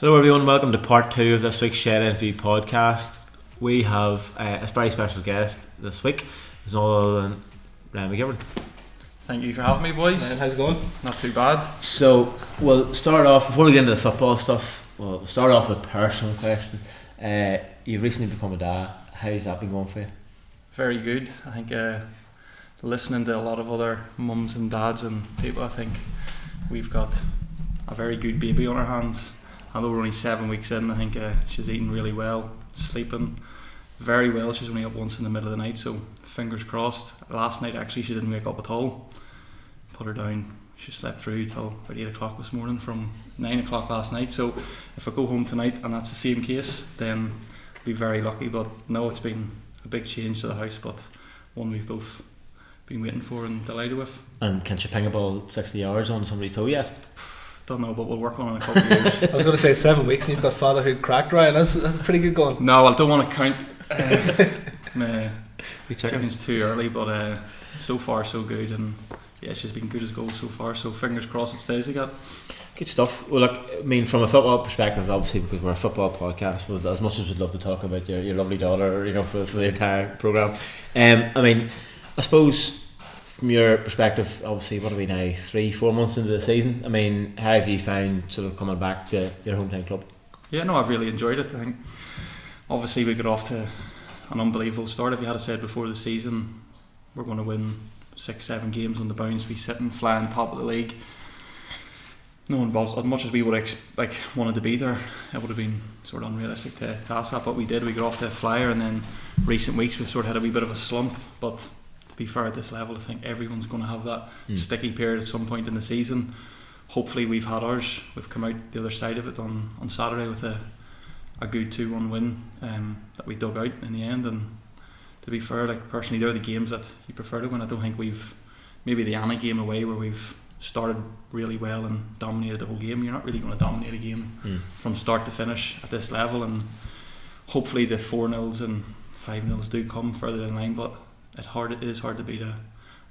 Hello everyone, welcome to part 2 of this week's Shed NV podcast. We have a very special guest this week. It's none other than Ryan McGivern. Thank you for having me, boys. Ryan, how's it going? Not too bad. So we'll start off, before we get into the football stuff, we'll start off with a personal question. You've recently become a dad. How's that been going for you? Very good. I think listening to a lot of other mums and dads and people, I think we've got a very good baby on our hands. Although we're only 7 weeks in, I think she's eating really well, sleeping very well. She's only up once in the middle of the night, so fingers crossed. Last night actually she didn't wake up at all. Put her down, she slept through till about 8 o'clock this morning from 9 o'clock last night. So if I go home tonight and that's the same case, then I'll be very lucky. But no, it's been a big change to the house, but one we've both been waiting for and delighted with. And can she ping a ball 60 yards on somebody's toe yet? Don't know, but we'll work on it in a couple of years. I was going to say 7 weeks and you've got fatherhood cracked, Ryan. That's pretty good going. No, I don't want to count. Chickens too early, but so far so good, and yeah, she's been good as gold so far. So fingers crossed it stays like that. Good stuff. Well, look, I mean, from a football perspective, obviously because we're a football podcast, but as much as we'd love to talk about your lovely daughter, you know, for the entire programme, I mean, I suppose from your perspective, obviously, what are we now, 3-4 months into the season? I mean, how have you found sort of coming back to your hometown club? Yeah, no, I've really enjoyed it. I think obviously we got off to an unbelievable start. If you had said before the season we're going to win 6-7 games on the bounce, be sitting flying top of the league, no one was, as much as we would wanted to be there, it would have been sort of unrealistic to ask that, but we did. We got off to a flyer, and then recent weeks we've sort of had a wee bit of a slump, but to be fair, at this level I think everyone's going to have that sticky period at some point in the season. Hopefully we've had ours. We've come out the other side of it on Saturday with a good 2-1 win that we dug out in the end. And to be fair, like personally, they're the games that you prefer to win. I don't think we've, maybe the Anna game away where we've started really well and dominated the whole game. You're not really going to dominate a game from start to finish at this level, and hopefully the 4-0s and 5-0s do come further down the line, but it is hard to beat a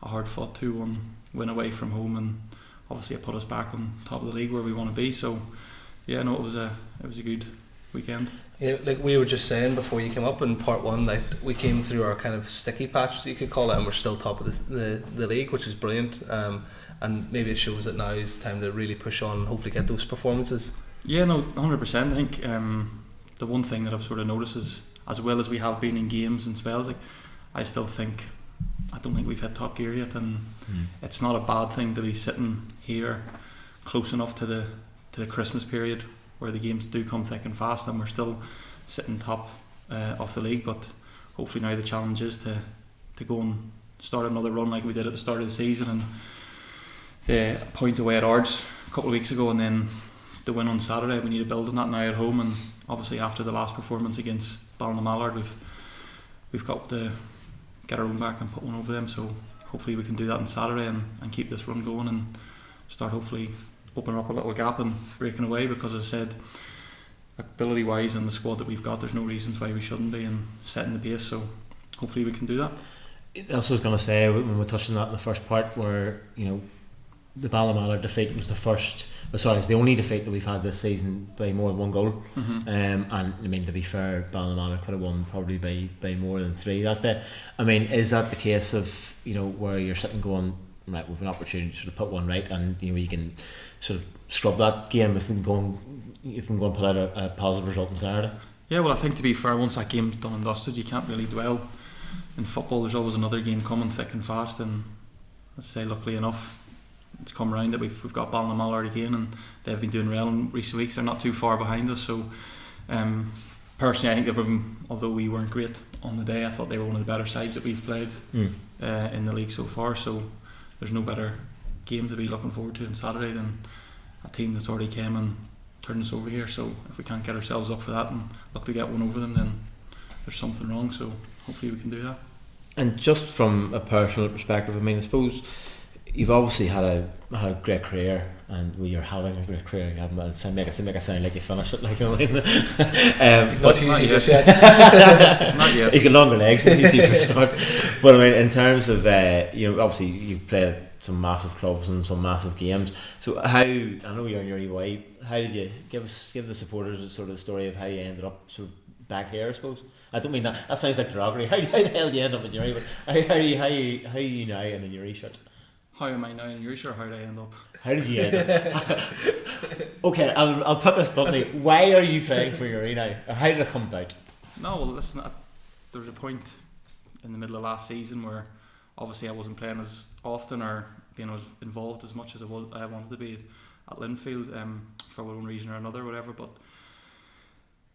hard fought 2-1 win away from home, and obviously it put us back on top of the league where we want to be. So yeah, no, it was a good weekend. Yeah, like we were just saying before you came up in part 1, like we came through our kind of sticky patch, you could call it, and we're still top of the league, which is brilliant. And maybe it shows that now is the time to really push on and hopefully get those performances. Yeah, no, 100%. I think the one thing that I've sort of noticed is, as well as we have been in games and spells, like I don't think we've hit top gear yet, and it's not a bad thing to be sitting here close enough to the Christmas period where the games do come thick and fast, and we're still sitting top of the league. But hopefully now the challenge is to go and start another run like we did at the start of the season, and the point away at Ards a couple of weeks ago, and then the win on Saturday. We need to build on that now at home, and obviously after the last performance against Ballymallard, we've got to get our own back and put one over them. So hopefully we can do that on Saturday and keep this run going and start hopefully opening up a little gap and breaking away, because as I said, ability wise and the squad that we've got, there's no reasons why we shouldn't be, and setting the pace, so hopefully we can do that. That's what I was going to say when we touched on that in the first part, where, you know, the Ballymallard defeat was it's the only defeat that we've had this season by more than 1 goal. And I mean, to be fair, Ballymallard could have won probably by more than 3 that day. I mean, is that the case of, you know, where you're sitting going, right, we've an opportunity to sort of put one right, and you know, you can sort of scrub that game if we can go and put out a positive result on Saturday? Yeah, well, I think to be fair, once that game's done and dusted, you can't really dwell. In football there's always another game coming thick and fast, and as I say, luckily enough it's come around that we've got Ballymallard again, and they've been doing well in recent weeks. They're not too far behind us, so personally I think although we weren't great on the day, I thought they were one of the better sides that we've played in the league so far. So there's no better game to be looking forward to on Saturday than a team that's already came and turned us over here. So if we can't get ourselves up for that and look to get one over them, then there's something wrong, so hopefully we can do that. And just from a personal perspective, I mean, I suppose you've obviously had a great career, and you're having a great career. You haven't make it sound like you finished it, like, you know what I mean. He's not easy just yet. Not yet. He's got longer legs than you see for a start. But I mean, in terms of obviously you've played some massive clubs and some massive games. So how, I know you're in your EY, how did you give the supporters a sort of story of how you ended up sort of back here, I suppose? I don't mean that sounds like derogatory. How the hell did you end up in Newry? How are you now in a Newry shirt? How am I now in Newry shirt? How did I end up? How did you end up? Okay, I'll put this bluntly. Why are you playing for Newry now? Or how did it come about? No, well, listen, there was a point in the middle of last season where obviously I wasn't playing as often or being as involved as much as I wanted to be at Linfield, for one reason or another, whatever. But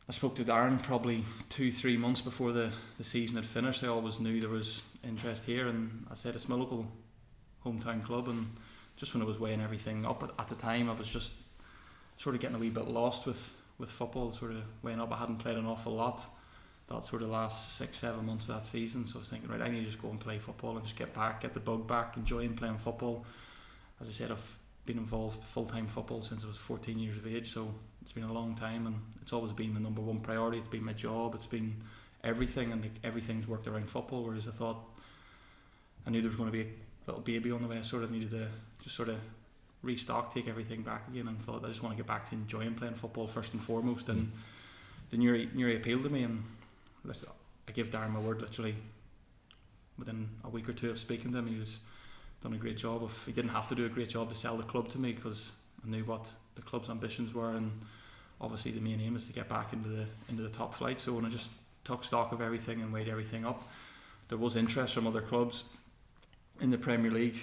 I spoke to Darren probably 2-3 months before the season had finished. I always knew there was interest here, and I said it's my local hometown club. And just when I was weighing everything up at the time, I was just sort of getting a wee bit lost with football, sort of weighing up. I hadn't played an awful lot that sort of last 6-7 months of that season, so I was thinking, right, I need to just go and play football and just get the bug back, enjoying playing football. As I said, I've been involved full-time football since I was 14 years of age, so it's been a long time, and it's always been my number one priority. It's been my job, it's been everything, and everything's worked around football, whereas I knew there was going to be a little baby on the way. I sort of needed to just sort of restock, take everything back again, and thought I just want to get back to enjoying playing football first and foremost. And the Newry appealed to me, and I give Darren my word, literally within a week or two of speaking to him, he was done a great job. He didn't have to do a great job to sell the club to me, because I knew what the club's ambitions were, and obviously the main aim is to get back into the top flight. So when I just took stock of everything and weighed everything up, there was interest from other clubs in the Premier League.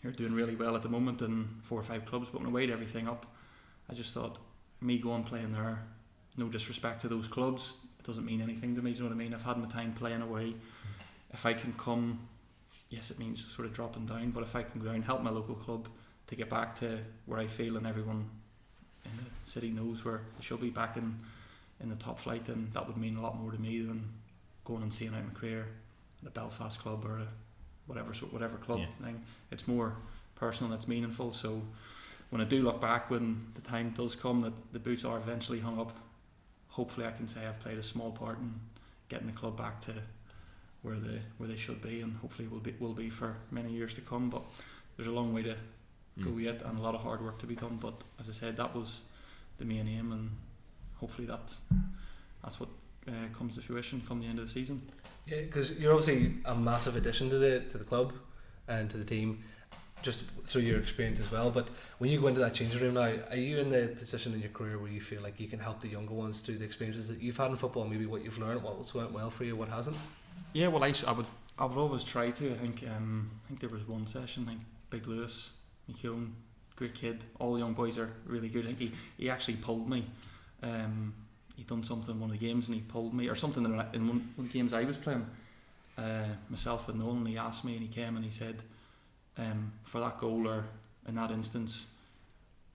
You're doing really well at the moment in 4 or 5 clubs, but when I weighed everything up, I just thought, me going playing there, no disrespect to those clubs, it doesn't mean anything to me, do you know what I mean? I've had my time playing away. If I can come, yes, it means sort of dropping down, but if I can go down and help my local club to get back to where I feel and everyone in the city knows where they should be, back in the top flight, then that would mean a lot more to me than going and seeing out my career at a Belfast club or a whatever club thing. It's more personal, it's meaningful. So when I do look back, when the time does come that the boots are eventually hung up, hopefully I can say I've played a small part in getting the club back to where they should be, and hopefully will be for many years to come. But there's a long way to go yet, and a lot of hard work to be done. But as I said, that was the main aim, and hopefully that's what comes to fruition come the end of the season. Yeah, because you're obviously a massive addition to the club and to the team, just through your experience as well. But when you go into that changing room now, are you in the position in your career where you feel like you can help the younger ones through the experiences that you've had in football, maybe what you've learned, what's went well for you, what hasn't? Yeah, well, I would always try to. I think there was one session, I think Big Lewis, McKeown, great kid. All the young boys are really good. I think he actually pulled me. He'd done something in one of the games and he pulled me, or something in one of the games I was playing, myself and Nolan. He asked me and he came and he said, for that goal, or in that instance,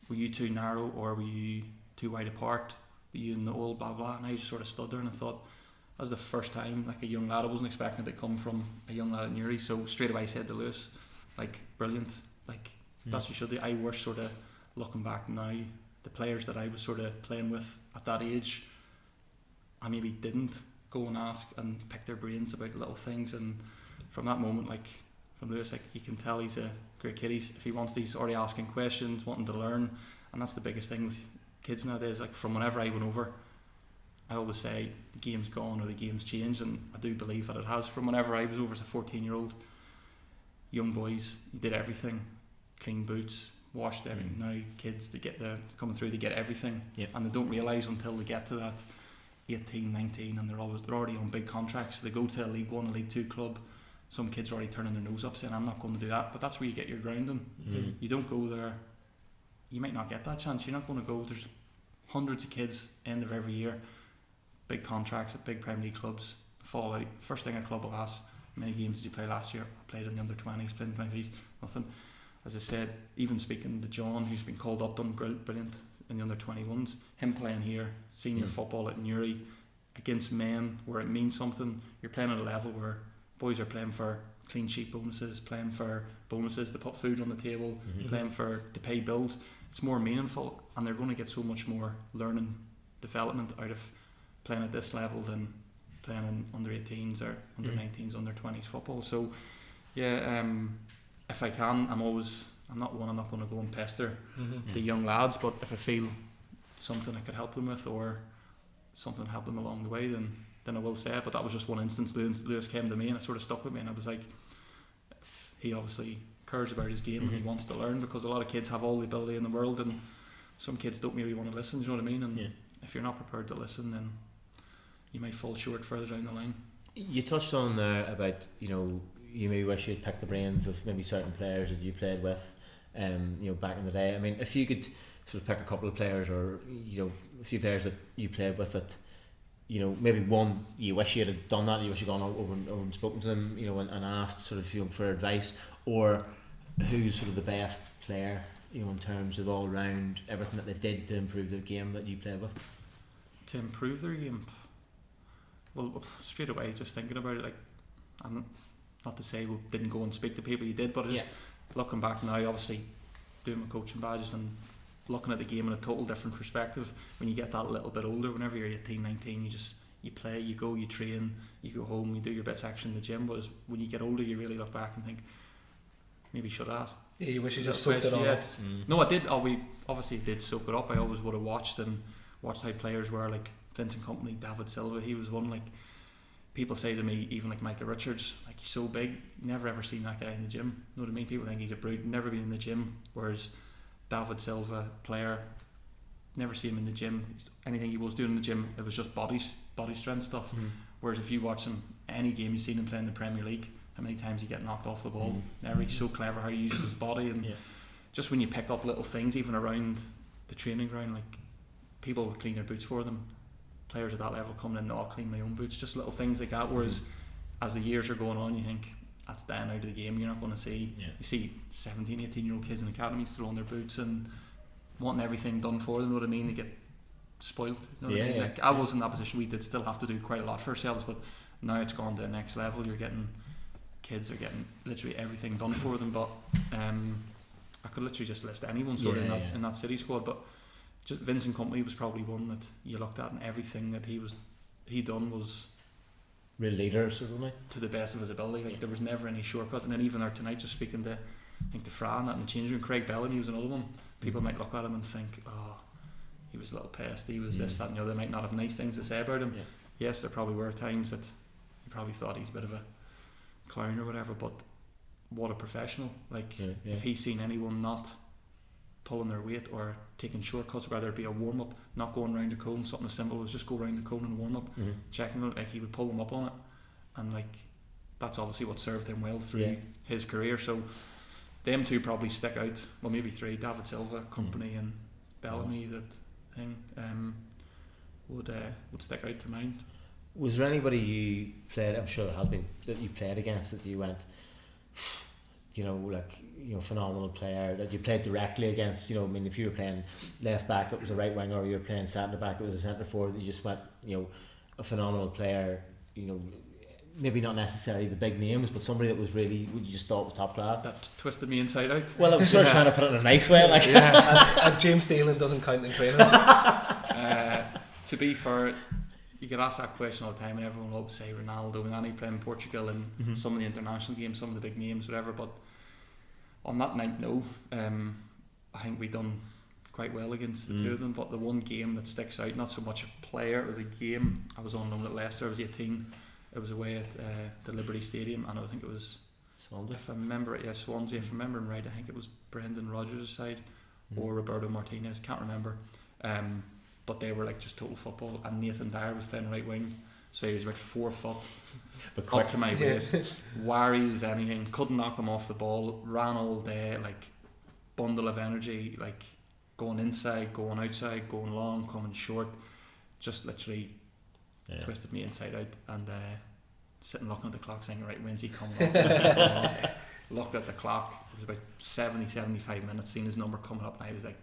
were you too narrow or were you too wide apart? Were you in the old blah blah? And I just sort of stood there and I thought, that was the first time, like a young lad, I wasn't expecting it to come from a young lad at Newry. So straight away I said to Lewis, like, brilliant, like that's what you should do. I wish, sort of looking back now, the players that I was sort of playing with at that age, I maybe didn't go and ask and pick their brains about little things. And from that moment, like from Lewis, like you can tell he's a great kid. If he wants to, he's already asking questions, wanting to learn, and that's the biggest thing with kids nowadays. Like from whenever I went over, I always say the game's gone or the game's changed, and I do believe that it has. From whenever I was over as a 14-year-old, young boys, you did everything, clean boots, washed everything. Now kids, they get there coming through, they get everything, and they don't realise until they get to that 18, 19, and they're already on big contracts. They go to a League 1, a League 2 club. Some kids are already turning their nose up saying, I'm not going to do that. But that's where you get your grounding. You don't go there, you might not get that chance. You're not going to go. There's hundreds of kids end of every year, big contracts at big Premier League clubs, fall out. First thing a club will ask, how many games did you play last year? I played in the under 20s, played in the 23s, nothing. As I said, even speaking to John, who's been called up, done brilliant in the under 21s, him playing here, senior football at Newry against men where it means something. You're playing at a level where boys are playing for clean sheet bonuses, playing for bonuses to put food on the table, playing to pay bills. It's more meaningful, and they're going to get so much more learning development out of playing at this level than playing in under 18s or under 19s, under 20s football. So yeah, if I can, I'm not going to go and pester the young lads, but if I feel something I could help them with or something help them along the way, then I will say it. But that was just one instance. Lewis came to me and it sort of stuck with me, and I was like, he obviously cares about his game and he wants to learn, because a lot of kids have all the ability in the world and some kids don't really want to listen, do you know what I mean? And if you're not prepared to listen, then you might fall short further down the line. You touched on there about, you maybe wish you'd picked the brains of maybe certain players that you played with back in the day. I mean, if you could sort of pick a couple of players, or a few players that you played with that maybe one you wish you had done that, you wish you'd gone over and spoken to them, and asked sort of for advice, or who's sort of the best player in terms of all round everything that they did to improve their game that you played with? To improve their game, well, straight away just thinking about it, like, I'm not to say we didn't go and speak to people, you did, but just looking back now, obviously doing my coaching badges and looking at the game in a total different perspective, when you get that little bit older, whenever you're 18, 19, you play, you go, you train, you go home, you do your bits action in the gym. But when you get older, you really look back and think, maybe should have asked. Yeah, you wish you just soaked it all up. No, I did. We obviously did soak it up. I always would have watched how players were, like Vincent Kompany, David Silva. He was one, like, people say to me, even like Michael Richards, like, he's so big, never ever seen that guy in the gym. You know what I mean? People think he's a brute, never been in the gym. Whereas David Silva, player, never see him in the gym. Anything he was doing in the gym, it was just body strength stuff. Whereas if you watch him, any game you've seen him play in the Premier League, how many times he get knocked off the ball? Never. He's so clever how he uses his body, and just when you pick up little things, even around the training ground, like, people would clean their boots for them. Players at that level coming in, no, I'll clean my own boots. Just little things like that. Whereas as the years are going on, you think that's dying out of the game. You're not going to see. You see 17, 18-year-old kids in academies throwing their boots and wanting everything done for them. You know what I mean? They get spoiled. You know what I mean? Like, I was in that position. We did still have to do quite a lot for ourselves, but now it's gone to the next level. Kids are getting literally everything done for them. But I could literally just list anyone in that City squad. But just Vincent Kompany was probably one that you looked at, and everything that he done was real leader, certainly, to the best of his ability. Like, there was never any shortcuts. And then even there tonight, just speaking to, I think, to Fra and that in the changing room, Craig Bellamy was another one. People might look at him and think, oh, he was a little pest, he was this, that and the other. They might not have nice things to say about him. Yes, there probably were times that he probably thought he's a bit of a clown or whatever, but what a professional. Like, if he's seen anyone not pulling their weight or taking shortcuts, whether it be a warm-up, not going round the cone, something as simple as just go round the cone and warm up, checking it, like, he would pull them up on it, and like, that's obviously what served him well through his career. So them two probably stick out. Well, maybe three: David Silva, Kompany, and Bellamy. That thing would stick out to mind. Was there anybody you played? I'm sure there has been, that you played against that you went, phenomenal player that you played directly against. I mean, if you were playing left back, it was a right winger, or you were playing centre back, it was a centre forward. That you just went, a phenomenal player. Maybe not necessarily the big names, but somebody that was really, you just thought was top class. That twisted me inside out. Well, I was sort of trying to put it in a nice way, like. And James Dalen doesn't count in training. To be fair, you get asked that question all the time, and everyone will always say Ronaldo and Annie playing in Portugal and some of the international games, some of the big names, whatever. But on that night, no. I think we done quite well against the two of them. But the one game that sticks out, not so much a player, it was a game. I was on loan at Leicester. I was 18. It was away at the Liberty Stadium, and I think it was Swansea. If I remember it, Swansea. If I remember right, I think it was Brendan Rodgers' side or Roberto Martinez. Can't remember. But they were like just total football, and Nathan Dyer was playing right wing, so he was about 4 foot but up to my waist, wiry as anything, couldn't knock him off the ball, ran all day, like bundle of energy, like going inside, going outside, going long, coming short, just literally twisted me inside out. And sitting looking at the clock saying, right, when's he coming off? Looked at the clock, it was about 70-75 minutes, seen his number coming up, and I was like,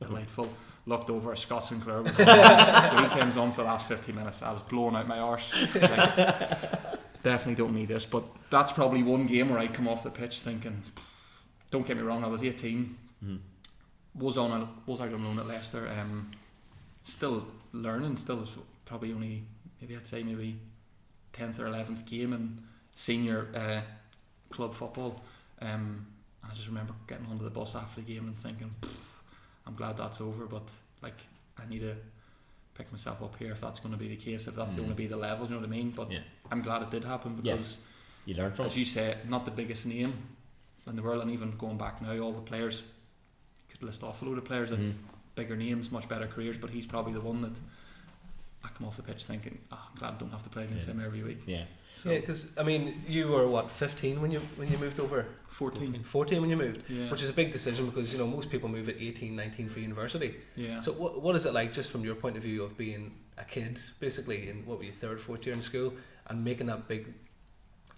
delightful. Looked over, Scott Sinclair was on. So he came on for the last 50 minutes. I was blowing out my arse. definitely don't need this. But that's probably one game where I come off the pitch thinking, don't get me wrong, I was 18, was out on loan at Leicester, still learning, still probably only maybe 10th or 11th game in senior club football. And I just remember getting onto the bus after the game and thinking, I'm glad that's over, but like I need to pick myself up here if that's going to be the case, if that's going to be the level, you know what I mean? But I'm glad it did happen, because you learn from as you say, not the biggest name in the world, and even going back now, all the players, could list off a load of players that bigger names, much better careers, but he's probably the one that I come off the pitch thinking, I'm glad I don't have to play against him every week. Because I mean, you were what, 15 when you moved over? 14 when you moved, which is a big decision, because most people move at 18, 19 for university. So what is it like, just from your point of view of being a kid, basically in what were you, 3rd, 4th year in school, and making that big,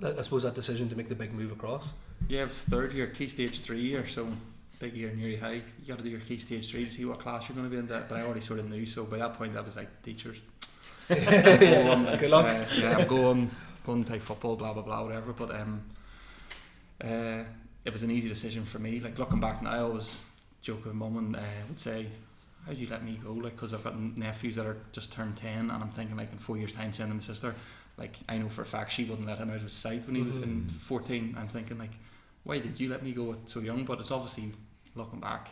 I suppose, that decision to make the big move across? It was 3rd year, key stage 3 year, so big year in Newry High. You got to do your key stage 3 to see what class you're going to be in. That, but I already sort of knew. So by that point, that was like teachers. Good luck. I'm going to play football, blah blah blah, whatever. But it was an easy decision for me. Like, looking back now, I always joke with mum and would say, "How'd you let me go?" Like, because I've got nephews that are just turned 10, and I'm thinking, like, in 4 years' time, sending my sister. Like, I know for a fact she wouldn't let him out of sight when he was in 14. I'm thinking, like, why did you let me go so young? But it's obviously, looking back,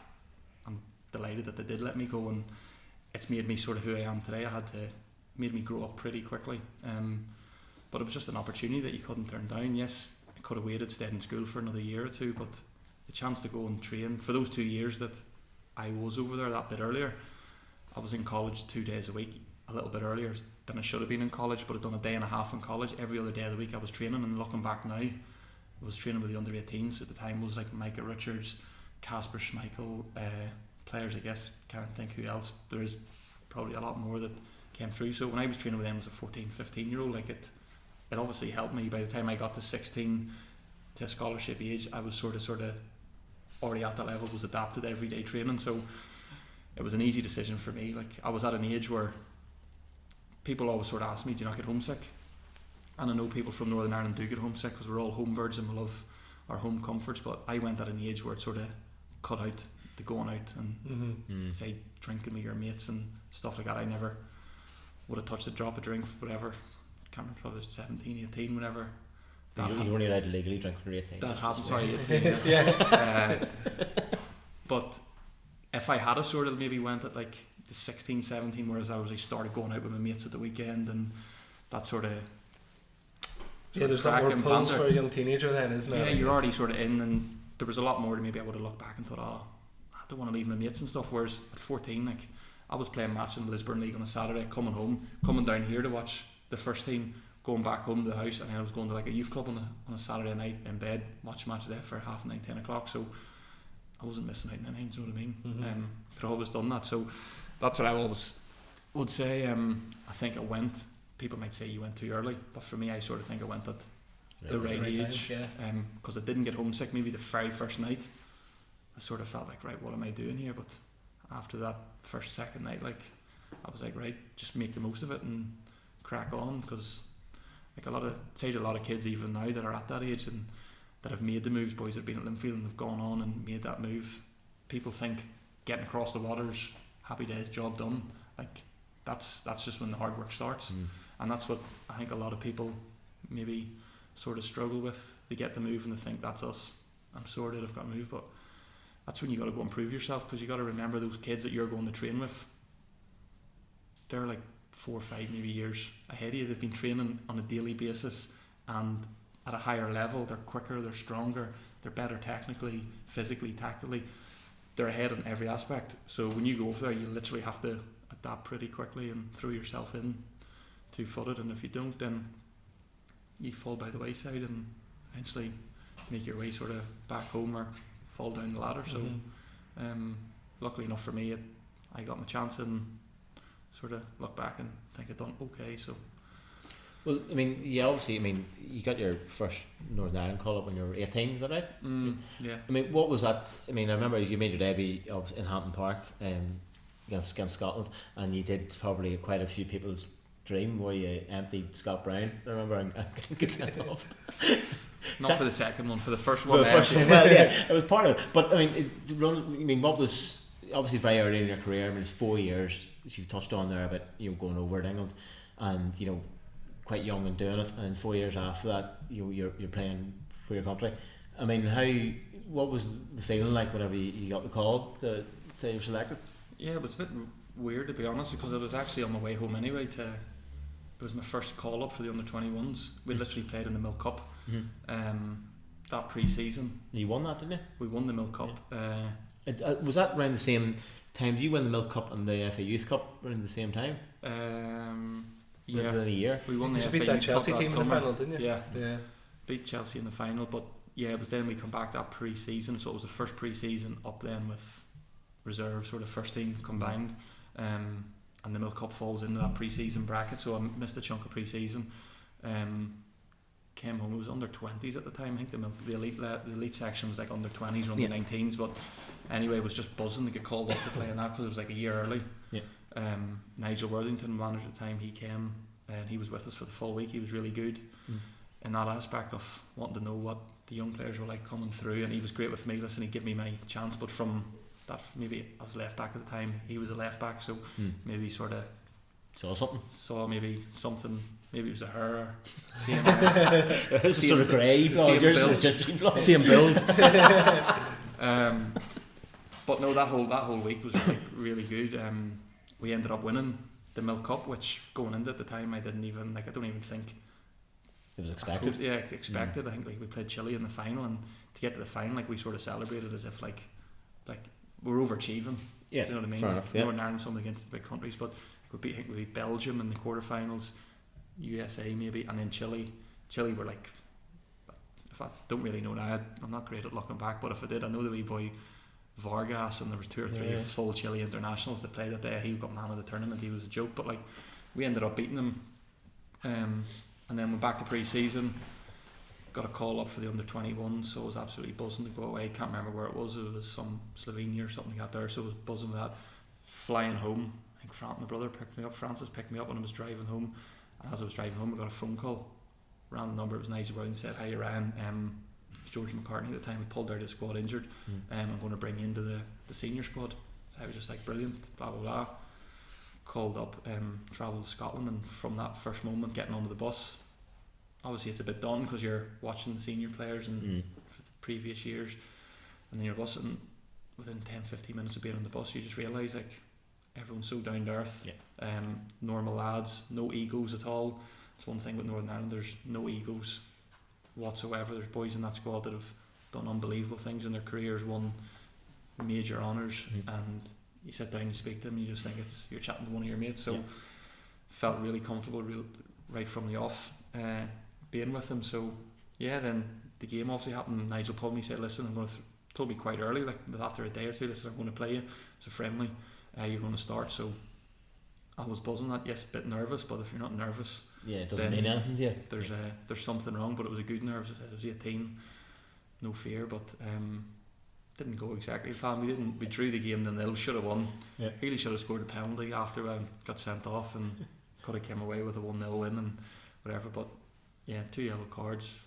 I'm delighted that they did let me go, and it's made me sort of who I am today. Made me grow up pretty quickly. But it was just an opportunity that you couldn't turn down. Yes, I could have waited, stayed in school for another year or two, but the chance to go and train for those 2 years that I was over there, that bit earlier, I was in college 2 days a week, a little bit earlier than I should have been in college, but I'd done a day and a half in college. Every other day of the week I was training, and looking back now, I was training with the under 18s at the time. It was like Micah Richards, Casper Schmeichel, players, I guess, can't think who else. There is probably a lot more that came through. So when I was training with them as a 14, 15 year old, like it obviously helped me. By the time I got to 16, to scholarship age, I was sort of already at that level, was adapted to everyday training. So it was an easy decision for me. Like, I was at an age where people always sort of ask me, do you not get homesick? And I know people from Northern Ireland do get homesick, because we're all home birds and we love our home comforts, but I went at an age where it sort of cut out the going out and say drinking with your mates and stuff like that. I never would have touched a drop of drink, whatever. Can't remember, probably 17, 18, whenever. You were only allowed to legally drink when you were 18. That happened, sorry, 18. But if I had a sort of maybe went at like the 16, 17, whereas I was, I started going out with my mates at the weekend, and that sort of there's a lot more pulls for a young teenager then, isn't there? Yeah, you're already sort of in, and there was a lot more that maybe I would have looked back and thought, I don't want to leave my mates and stuff. Whereas at 14, like, I was playing match in the Lisburn League on a Saturday, coming down here to watch the first team, going back home to the house, and then I was going to like a youth club on a Saturday night in bed, watch matches there for 9:30, 10 o'clock. So I wasn't missing out on anything, do you know what I mean? Could have always done that. So that's what I always would say. I think I went, people might say you went too early, but for me, I sort of think I went at the right age, because I didn't get homesick. Maybe the very first night I sort of felt like, right, what am I doing here? But after that second night, like, I was like, right, just make the most of it and crack on, because like a lot of kids even now that are at that age and that have made the moves, boys that have been at Linfield and have gone on and made that move, people think getting across the waters, happy days, job done. Like, that's just when the hard work starts. And that's what I think a lot of people maybe sort of struggle with. They get the move and they think, that's us, I'm sorted, I've got a move. But that's when you got to go and prove yourself, because you got to remember those kids that you're going to train with, they're like 4 or 5 maybe years ahead of you. They've been training on a daily basis and at a higher level. They're quicker, they're stronger, they're better technically, physically, tactically. They're ahead in every aspect. So when you go over there, you literally have to adapt pretty quickly and throw yourself in 2-footed, and if you don't, then you fall by the wayside and eventually make your way sort of back home or fall down the ladder. So luckily enough for me, I got my chance and sort of look back and think I'd done okay. So, well, I mean, you got your first Northern Ireland call up when you were 18, is that right? Yeah. I mean, what was that? I mean, I remember you made your debut in Hampton Park against Scotland, and you did probably quite a few people's dream where you emptied Scott Brown, I remember, and get sent off. Not for the second one, for the first one. Well, yeah, it was part of it. But I mean, what was obviously very early in your career. I mean, it's 4 years, as you've touched on there, about going over at England, and quite young and doing it. And 4 years after that, you're playing for your country. I mean, what was the feeling like whenever you got the call to say you're selected? Yeah, it was a bit weird, to be honest, because I was actually on my way home anyway. It was my first call up for the under-21s. We literally played in the Milk Cup that pre-season. You won that, didn't you? We won the Milk Cup. Yeah. Was that around the same time? Did you win the Milk Cup and the FA Youth Cup around the same time? Yeah, within a year. We won the FA beat that Youth Chelsea Cup team in the final, didn't you? Yeah. Beat Chelsea in the final, but yeah, it was then we come back that pre-season, so it was the first pre-season up then with reserve, sort of first team combined, and the Milk Cup falls into that pre-season bracket, so I missed a chunk of pre-season. Came home, it was under 20s at the time. I think the elite section was like under 20s or under 19s, but anyway, it was just buzzing to get called up to play in that because it was like a year early. Nigel Worthington, manager at the time, he came and he was with us for the full week. He was really good in that aspect of wanting to know what the young players were like coming through, and he was great with me. Listen, he'd give me my chance, but from that, maybe I was left back at the time, he was a left back, so maybe sort of saw maybe something. Maybe it was a her. It's sort of grey blood. Yours is Egyptian blood. Same build. But no, that whole week was really good. We ended up winning the Milk Cup, which going into at the time I don't even think it was expected. Expected. I think we played Chile in the final, and to get to the final, we sort of celebrated as if like we're overachieving. Yeah, do you know what I mean? Fair enough, yeah. Northern Ireland, something against the big countries, but we beat Belgium in the quarterfinals. USA maybe, and then Chile were like, if I don't really know now, I'm not great at looking back, but if I did, I know the wee boy Vargas, and there was 2 or 3 full Chile internationals that played that day. He got man of the tournament. He was a joke, but we ended up beating them, and then went back to pre-season, got a call up for the under-21, so I was absolutely buzzing to go away. Can't remember where it was some Slovenia or something like that there, so I was buzzing with that. Flying home, I think my brother Francis picked me up when I was driving home. And as I was driving home, I got a phone call. Random number, it was Nigel Brown, said, "Hi Ryan, George McCartney at the time had pulled out of the squad injured. I'm going to bring you into the senior squad." So I was just like, brilliant, blah blah blah. Called up, travelled to Scotland, and from that first moment, getting onto the bus, obviously it's a bit daunting because you're watching the senior players and for the previous years, and then you're busing within 10-15 minutes of being on the bus, you just realise everyone's so down to earth, normal lads, no egos at all. It's one thing with Northern Ireland, there's no egos whatsoever. There's boys in that squad that have done unbelievable things in their careers, won major honours, and you sit down and speak to them, you just think you're chatting to one of your mates. So felt really comfortable right from the off being with them. So yeah, then the game obviously happened. Nigel pulled me, said, "Listen, I'm going to told me quite early, after a day or two, listen, I'm going to play you. It's a friendly. You're going to start." So I was buzzing that. Yes, a bit nervous, but if you're not nervous, it doesn't mean anything to you. There's something wrong. But it was a good nerves. I was 18, no fear, but didn't go exactly plan. We drew the game 0-0. Should have won. Really should have scored a penalty after I got sent off, and could have came away with a 1-0 win and whatever. But 2 yellow cards,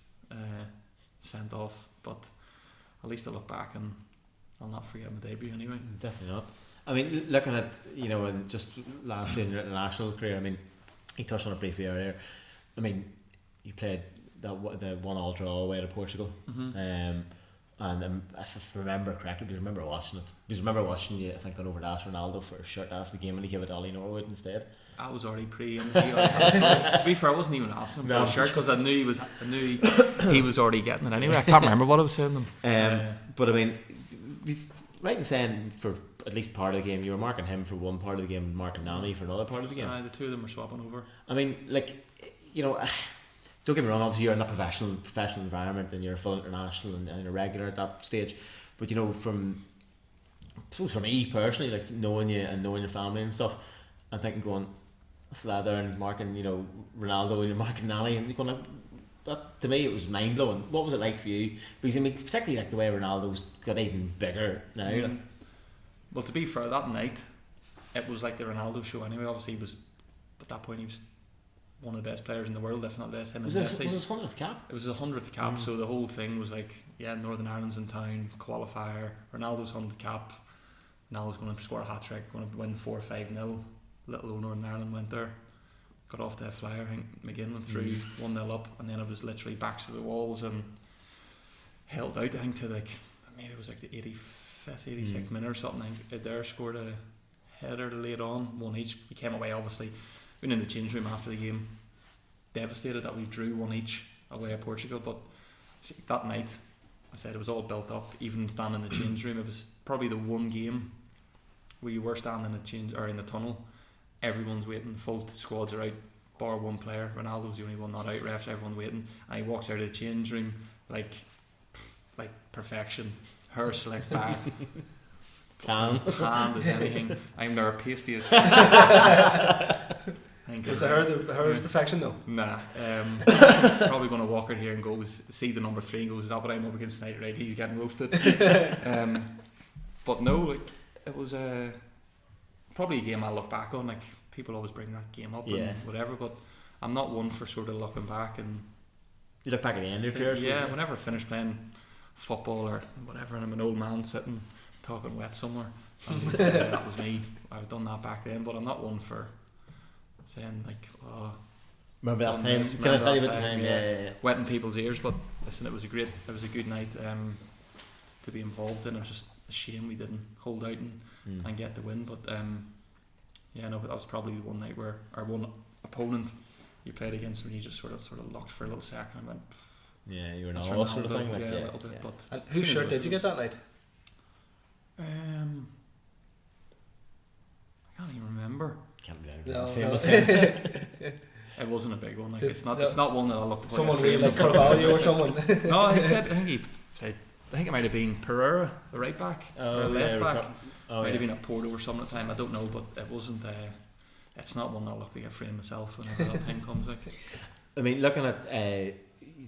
sent off. But at least I look back and I'll not forget my debut anyway. Definitely not. I mean, looking at, and just last in your international career, I mean, you touched on it briefly earlier. I mean, you played the 1-1 draw away to Portugal, and if I remember correctly, because I remember watching it. Because I remember watching you, I think, got over to ask Ronaldo for a shirt after the game, and he gave it to Ollie Norwood instead. I was already to be fair, I wasn't even asking him for a shirt because I knew he was already getting it anyway. I can't remember what I was saying to him. But I mean, right in saying for at least part of the game, you were marking him for one part of the game and marking Nani for another part of the game. The two of them were swapping over. I mean, don't get me wrong, obviously you're in that professional environment and you're a full international and a regular at that stage, but from me personally, knowing you and knowing your family and stuff, I'm thinking going, that's lad there and he's marking Ronaldo and you're marking Nani, and you're going, that to me it was mind blowing. What was it like for you? Because I mean, particularly the way Ronaldo's got even bigger now. Well, to be fair, that night it was like the Ronaldo show anyway. Obviously, at that point he was one of the best players in the world, if not the best. Him Was and this Messi. his 100th cap? It was his 100th cap, so the whole thing was like, yeah, Northern Ireland's in town, qualifier, Ronaldo's 100th cap, Ronaldo's going to score a hat-trick, going to win 4-5-0. Little old Northern Ireland went there, got off to a flyer. I think McGinn went through 1-0 up, and then it was literally backs to the walls and held out, I think, to like, maybe it was like the 85th, 86th minute or something. I think there scored a header late on, one each. We came away, obviously, went in the change room after the game, devastated that we drew one each away at Portugal. But see, that night, I said it was all built up. Even standing in the change room, it was probably the one game where you were standing in the change or in the tunnel. Everyone's waiting, full squads are out, bar one player. Ronaldo's the only one not out. Refs, everyone waiting, and he walks out of the change room like perfection. Hair slicked back, hand as anything. I'm there pasty as Was the hair perfection though? Nah. Probably going to walk out here and go see the number 3 and go, is that what I'm up against tonight? Right, he's getting roasted. But no, like, it was probably a game I'll look back on. Like, people always bring that game up and whatever, but I'm not one for sort of looking back and you look back at the end of your career. Yeah, whenever I finish playing football or whatever, and I'm an old man sitting talking wet somewhere, that was me. I've done that back then, but I'm not one for saying like, oh, remember that time? Can I tell you about the time? Yeah. Wetting people's ears. But listen, it was a good night to be involved in. It was just a shame we didn't hold out and get the win. But yeah, no, but that was probably the one night where our one opponent you played against when you just sort of looked for a little second and went, yeah, you were not all sort of thing. Like, a little bit. But and whose shirt did you get that night? I can't even remember. Can't be famous. It wasn't a big one. Like, it's not one that I looked at. Someone really like Carvalho or someone. No, I think it might have been Pereira, the right back, or left back. Might have been at Porto or something at the time. I don't know, but it wasn't. It's not one I look to get framed myself whenever that time comes. Like, I mean, looking at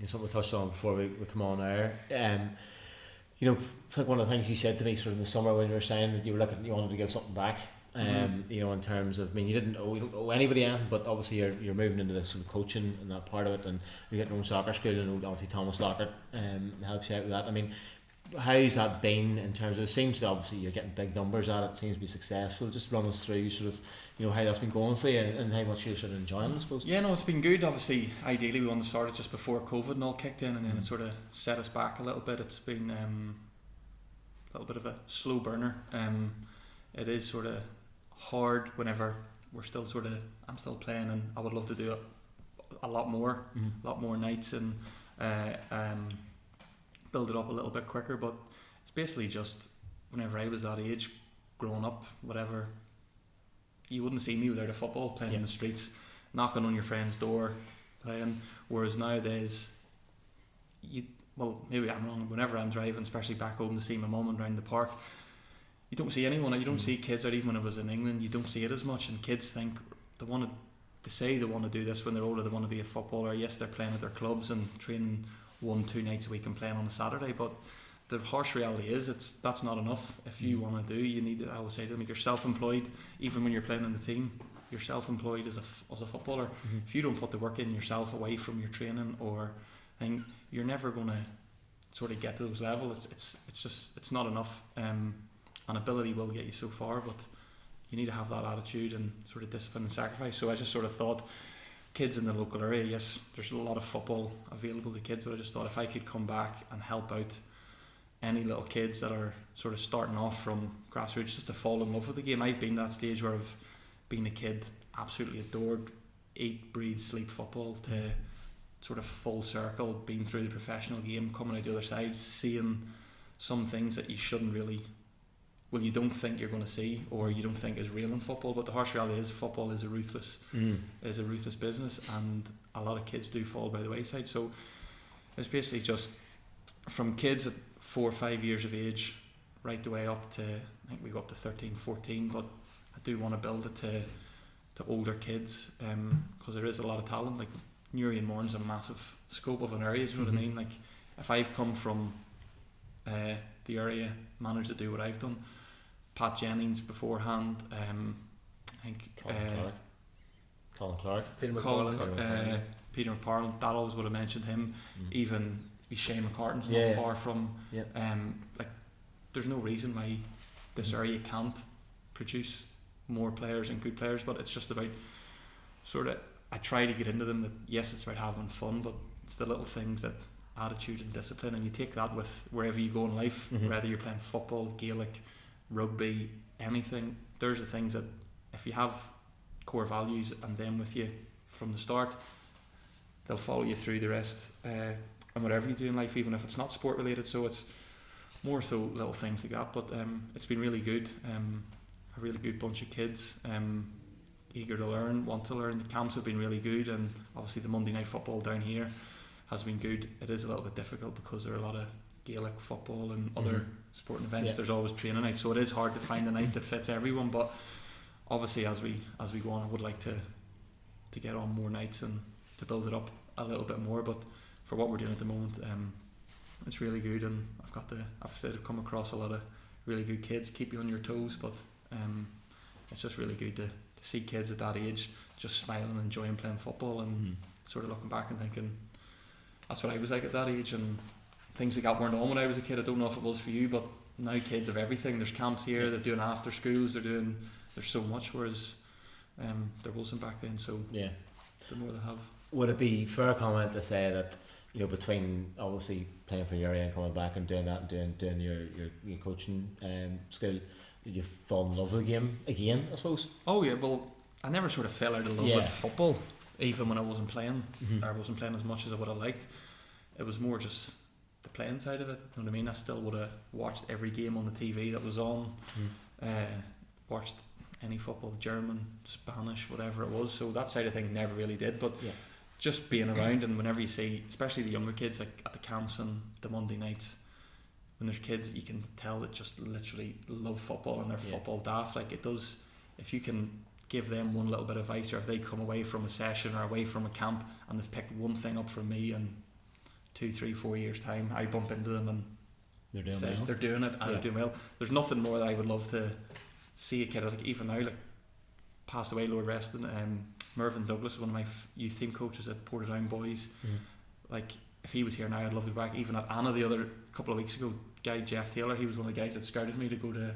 something we touched on before we come on air. You know, I think one of the things you said to me sort of in the summer when you were saying that you wanted to give something back. You know, in terms of, I mean, you don't owe anybody anything, but obviously you're moving into this sort of coaching and that part of it, and you get your own soccer school, and obviously Thomas Lockett helps you out with that. I mean, how's that been in terms of, it seems to, obviously you're getting big numbers at it, seems to be successful. Just run us through sort of, you know, how that's been going for you and how much you're sort of enjoying it, I suppose. Yeah, no, it's been good. Obviously, ideally we wanted to start it just before COVID and all kicked in, and then it sort of set us back a little bit. It's been a little bit of a slow burner. It is sort of hard whenever we're still I'm still playing, and I would love to do it a lot more nights and build it up a little bit quicker. But it's basically just whenever I was that age, growing up, whatever, you wouldn't see me without a football, playing in the streets, knocking on your friend's door, playing. Whereas nowadays, maybe I'm wrong, whenever I'm driving, especially back home to see my mum and round the park, you don't see anyone. You don't see kids out. Even when I was in England, you don't see it as much. And kids think they say they want to do this when they're older. They want to be a footballer. Yes, they're playing at their clubs and training 1-2 nights a week and playing on a Saturday. But the harsh reality is, that's not enough. If you want to do, you need to. I would say to them, you're self-employed. Even when you're playing in the team, you're self-employed as a footballer. If you don't put the work in yourself away from your training or thing, you're never going to sort of get to those levels. It's not enough. And ability will get you so far, but you need to have that attitude and sort of discipline and sacrifice. So I just sort of thought, kids in the local area, yes, there's a lot of football available to kids, but I just thought if I could come back and help out any little kids that are sort of starting off from grassroots, just to fall in love with the game. I've been that stage where I've been a kid, absolutely adored, eat, breathe, sleep football, to sort of full circle, being through the professional game, coming out the other side, seeing some things that you shouldn't really, you don't think you're going to see, or you don't think is real in football. But the harsh reality is, football is a ruthless business, and a lot of kids do fall by the wayside. So it's basically just from kids at 4 or 5 years of age right the way up to, I think we go up to 13, 14, but I do want to build it to older kids, because there is a lot of talent. Like Newry and Mourne's a massive scope of an area, do you know what I mean? Like if I've come from the area, managed to do what I've done, Pat Jennings beforehand, I think Colin Clark. Peter Colin, McParland. Peter McParland, that always would have mentioned him. Even Shane McCartan's Yeah. not far from. Yeah. Like, there's no reason why this area can't produce more players and good players, but it's just about sort of, I try to get into them that yes, it's about having fun, but it's the little things, that attitude and discipline, and you take that with wherever you go in life, whether you're playing football, Gaelic, rugby, anything. There's the things that if you have core values and them with you from the start, they'll follow you through the rest, and whatever you do in life, even if it's not sport related. So it's more so little things like that, but it's been really good. A really good bunch of kids, eager to learn, want to learn. The camps have been really good, and obviously the Monday night football down here has been good. It is a little bit difficult because there are a lot of Gaelic football and other sporting events. There's always training nights, so it is hard to find a night that fits everyone, but obviously as we go on, I would like to get on more nights and to build it up a little bit more. But for what we're doing at the moment, it's really good, and I've come across a lot of really good kids, keep you on your toes, but it's just really good to see kids at that age just smiling and enjoying playing football, and sort of looking back and thinking that's what I was like at that age, and things like that weren't on when I was a kid. I don't know if it was for you, but now kids have everything. There's camps here, they're doing after schools, there's so much, whereas there wasn't back then. So yeah, the more they have. Would it be fair comment to say that, you know, between obviously playing for Newry and coming back and doing that and doing your coaching skill, did you fall in love with the game again, I suppose? Oh yeah, well, I never sort of fell out of love with football, even when I wasn't playing, or I wasn't playing as much as I would have liked. It was more just the playing side of it, you know what I mean? I still would have watched every game on the TV that was on, watched any football, German, Spanish, whatever it was, so that side of thing never really did, but just being around, and whenever you see, especially the younger kids, like at the camps and the Monday nights, when there's kids that you can tell that just literally love football and they're football daft, like it does, if you can give them one little bit of advice, or if they come away from a session or away from a camp and they've picked one thing up from me, and 2, 3, 4 years time I bump into them and they're doing well. They're doing it, and they're doing well. There's nothing more that I would love to see a kid, like even now, like passed away, Lord rest him, Mervyn Douglas, one of my youth team coaches at Portadown Boys, like if he was here now, I'd love to go back. Even at Anna the other couple of weeks ago, guy Jeff Taylor, he was one of the guys that scouted me to go to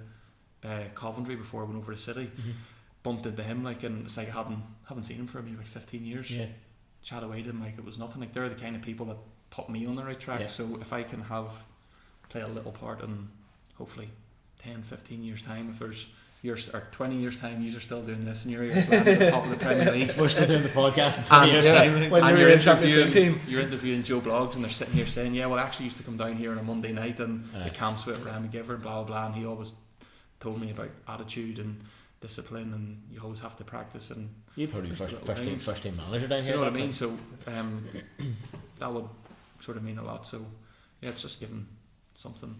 Coventry before I went over to City. Bumped into him, like, and it's like I haven't seen him for maybe about 15 years. Chat away to him like it was nothing. Like, they're the kind of people that put me on the right track. So if I can play a little part in hopefully 10, 15 years time, if there's or 20 years time, you're still doing this and you're playing at the top of the Premier League. We're still doing the podcast in 20 years time. When you're interviewing Joe Bloggs, and they're sitting here saying, yeah, well, I actually used to come down here on a Monday night and the camps with Ryan McGivern, blah, blah, blah, and he always told me about attitude and discipline, and you always have to practice. And you probably first team manager down here. You know what I mean? So that would sort of mean a lot. So yeah, it's just giving something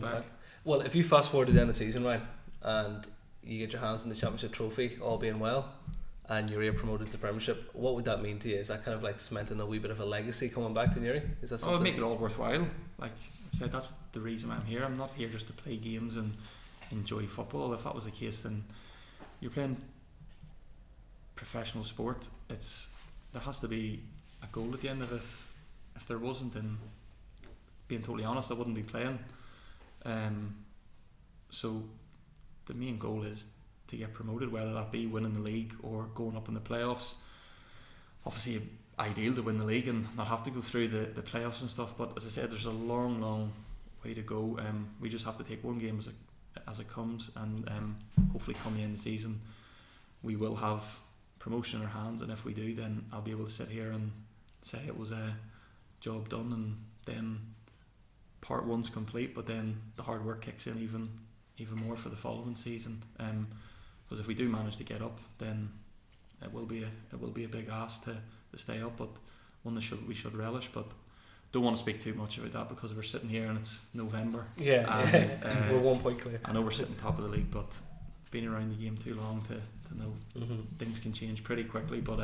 back. Well, if you fast forward to the end of the season, Ryan, and you get your hands on the championship trophy, all being well, and you're promoted to the Premiership, what would that mean to you? Is that kind of like cementing a wee bit of a legacy coming back to Newry? Is that something? It'd make it all worthwhile. Like I said, that's the reason I'm here. I'm not here just to play games and enjoy football. If that was the case, then you're playing professional sport. There has to be a goal at the end of it. If there wasn't, then being totally honest, I wouldn't be playing. So the main goal is to get promoted, whether that be winning the league or going up in the playoffs. Obviously ideal to win the league and not have to go through the playoffs and stuff, but as I said, there's a long way to go. We just have to take one game as it comes, and hopefully come the end of the season we will have promotion in our hands, and if we do, then I'll be able to sit here and say it was a job done, and then part one's complete, but then the hard work kicks in even more for the following season, because if we do manage to get up, then it will be a big ask to stay up, but one that we should relish. But don't want to speak too much about that because we're sitting here and it's November. And, we're 1 point clear. I know we're sitting top of the league, but been around the game too long to know things can change pretty quickly. But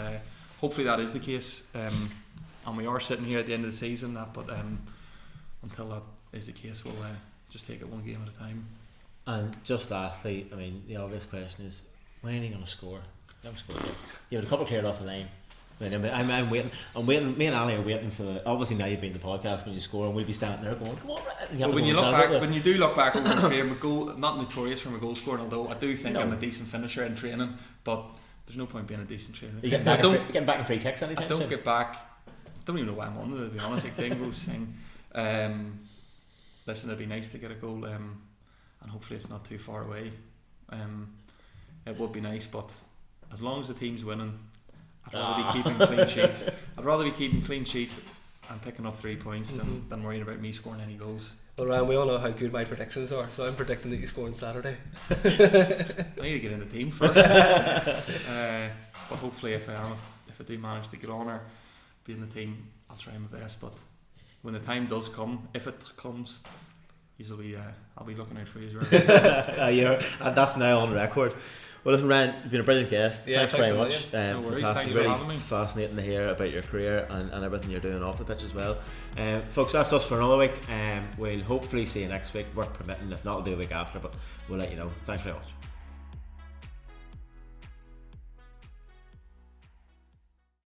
hopefully that is the case, and we are sitting here at the end of the season. But until that is the case, we'll just take it one game at a time. And just lastly, I mean, the obvious question is, when are you going to score? Never scored yet. You had a couple cleared off the line. I'm waiting. Me and Ali are waiting for the. Obviously now you've been to the podcast when you score, and we'll be standing there going, "Come on, Ryan." Well, when you do look back over his career, McGoal, not notorious for my goal scoring, although I do think I'm a decent finisher in training, but there's no point being a decent trainer. You getting back in free kicks anytime? I don't get back. Don't even know why I'm on it, to be honest. Like Dingo's saying, listen, it'd be nice to get a goal, and hopefully it's not too far away. It would be nice, but as long as the team's winning, I'd rather be keeping clean sheets. I'd rather be keeping clean sheets and picking up 3 points than worrying about me scoring any goals. Well, Ryan, we all know how good my predictions are, so I'm predicting that you score on Saturday. I need to get in the team first. But hopefully, if I do manage to get on or be in the team, I'll try my best. But when the time does come, if it comes, I'll be looking out for you as well. And that's now on record. Well, listen, Ryan, you've been a brilliant guest. Yeah, thanks very much. No worries. Fantastic. Thanks for having me. Fascinating to hear about your career and everything you're doing off the pitch as well. Folks, that's us for another week. We'll hopefully see you next week, work permitting. If not, it'll be a week after, but we'll let you know. Thanks very much.